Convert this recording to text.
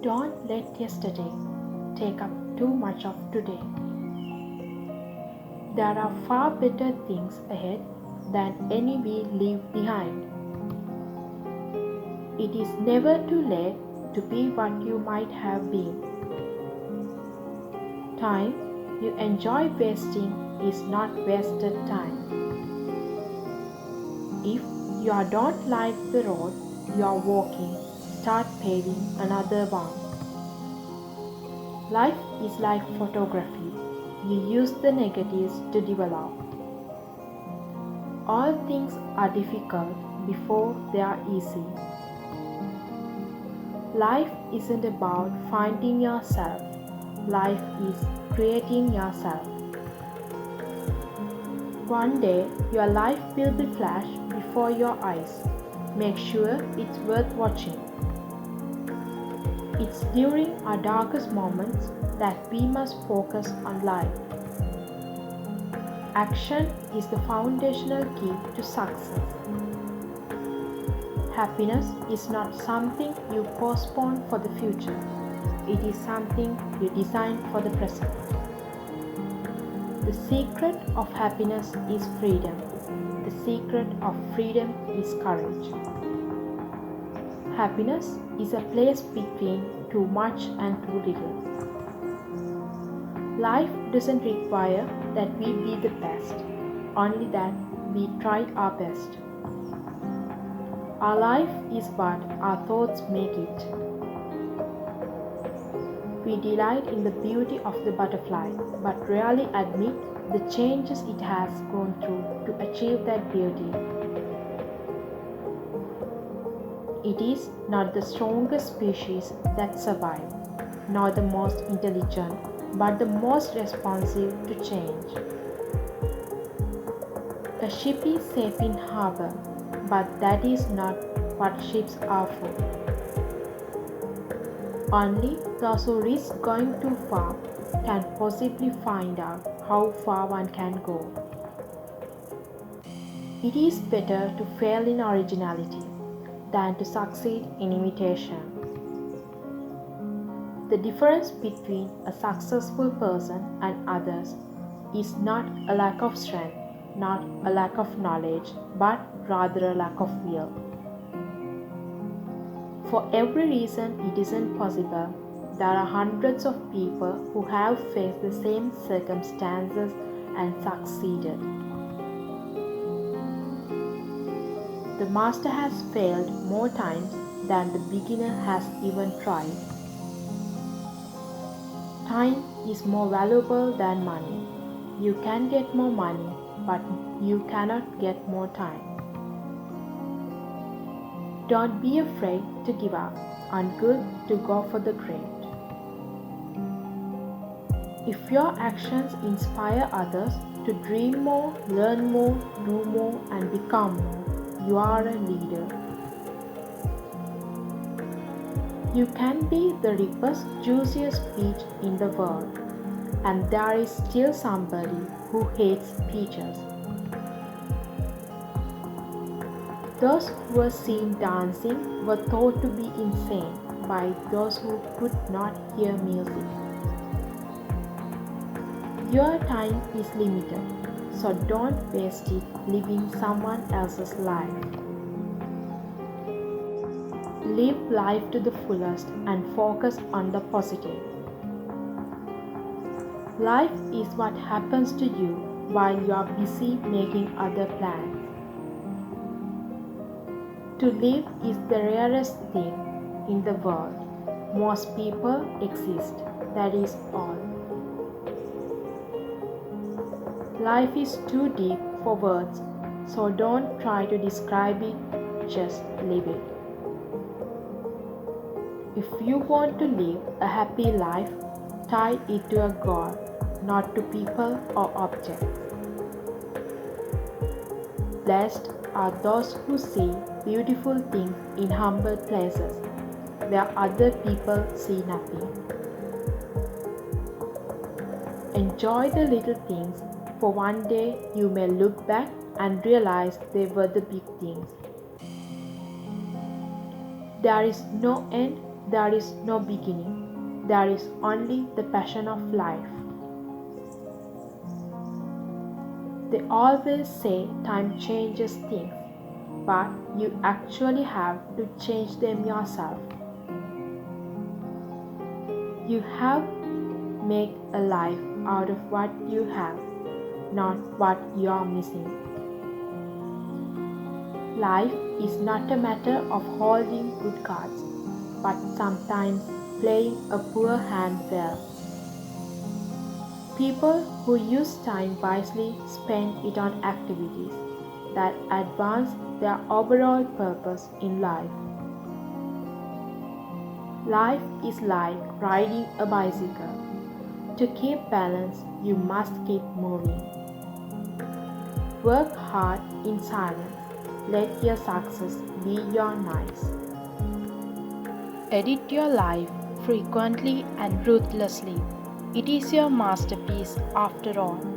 Don't let yesterday take up too much of today. There are far better things ahead than any we leave behind. It is never too late to be what you might have been. Time you enjoy wasting is not wasted time. If you don't like the road you are walking, start paving another one. Life is like photography. You use the negatives to develop. All things are difficult before they are easy. Life isn't about finding yourself. Life is creating yourself. One day your life will be flash before your eyes. Make sure it's worth watching. It's during our darkest moments that we must focus on life. Action is the foundational key to success. Happiness is not something you postpone for the future. It is something you design for the present. The secret of happiness is freedom. The secret of freedom is courage. Happiness is a place between too much and too little. Life doesn't require that we be the best, only that we try our best. Our life is what our thoughts make it. We delight in the beauty of the butterfly, but rarely admit the changes it has gone through to achieve that beauty. It is not the strongest species that survive, nor the most intelligent, but the most responsive to change. A ship is safe in harbor, but that is not what ships are for. Only those who risk going too far can possibly find out how far one can go. It is better to fail in originality than to succeed in imitation. The difference between a successful person and others is not a lack of strength, not a lack of knowledge, but rather a lack of will. For every reason it isn't possible, there are hundreds of people who have faced the same circumstances and succeeded. The master has failed more times than the beginner has even tried. Time is more valuable than money. You can get more money, but you cannot get more time. Don't be afraid to give up, and good to go for the great. If your actions inspire others to dream more, learn more, do more, and become more, you are a leader. You can be the rippest, juiciest peach in the world, and there is still somebody who hates peaches. Those who were seen dancing were thought to be insane by those who could not hear music. Your time is limited, so don't waste it living someone else's life. Live life to the fullest and focus on the positive. Life is what happens to you while you are busy making other plans. To live is the rarest thing in the world. Most people exist, that is all. Life is too deep for words, so don't try to describe it, just live it. If you want to live a happy life, tie it to a goal, not to people or objects. Blessed are those who see beautiful things in humble places, where other people see nothing. Enjoy the little things, for one day you may look back and realize they were the big things. There is no end there is no beginning, there is only the passion of life. They always say time changes things, but you actually have to change them yourself. You have make a life out of what you have, not what you are missing. Life is not a matter of holding good cards, but sometimes playing a poor hand well. People who use time wisely spend it on activities that advance their overall purpose in life. Life is like riding a bicycle. To keep balance, you must keep moving. Work hard in silence. Let your success be your noise. Edit your life frequently and ruthlessly. It is your masterpiece after all.